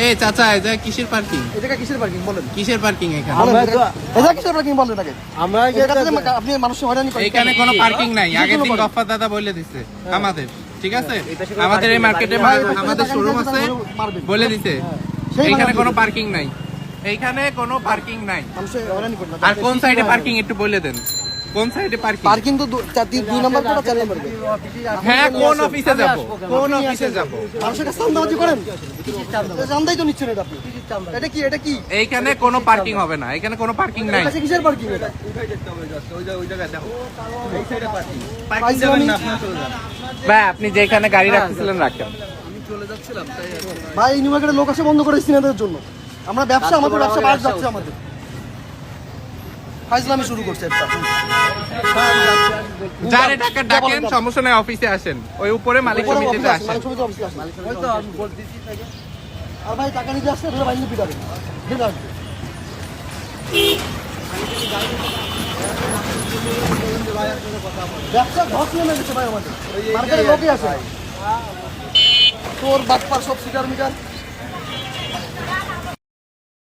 এই চাচা এটা কিসের পার্কিং? এই জায়গা কিসের পার্কিং বলেন? কিসের পার্কিং এখানে? এটা কিসের পার্কিং বলেন আগে? আমরা আপনি মানুষের হয়রানি করেন। এখানে কোনো পার্কিং নাই। আগের দিন গফফার দাদা বলে দিছে আমাদের, ঠিক আছে? আমাদের এই মার্কেটে আমাদের শোরুম আছে, বলে দিছে এইখানে কোনো পার্কিং নাই। এইখানে কোনো পার্কিং নাই। মানুষের হয়রানি করেন। আর কোন সাইডে পার্কিং একটু বলে দেন। কোন সাইডে পার্কিং? পার্কিং তো 2 নম্বর কোটা 4 নম্বর। হ্যাঁ, কোন অফিসে যাব? কোন অফিসে যাব? মানুষের কাছে চাঁদাবাজি করেন? চাঁদাই তো নিচ্ছেন এটা আপনি। এটা কি? এটা কি? এইখানে কোনো পার্কিং হবে না। এখানে কোনো পার্কিং নাই। এটা কিসের পার্কিং এটা? ওই জায়গায় দেখো এই সাইডে পার্কিং পার্কিং যাবেন না, আপনি চলে যান। ভাই আপনি যেখানে গাড়ি রাখতেছিলেন রাখেন। আমি চলে যাচ্ছিলাম তাই ভাই এই নিউ মার্কেটে লোক আসে বন্ধ করে সিনাদের জন্য। আমরা ব্যবসা, আমাদের ব্যবসা বাদ যাচ্ছে আমাদের। ফাইজলামি শুরু করছে একটা। যারে টাকা ডাকেন সমস্যা নাই, অফিসে আসেন। ওই উপরে মালিক সমিতিতে আসেন। মালিক সমিতি অফিসে আসেন। ওই তো আমি বলতেছি তাকে আর ভাই টাকা নিতে আসছে ধরে বাইরে পিটাবে। ঠিক আছে। ব্যবসা ধস নেমে গেছে ভাই আমাদের। মার্কেটে লোকই আছে। তোর বাটপার সব সিটার মিটার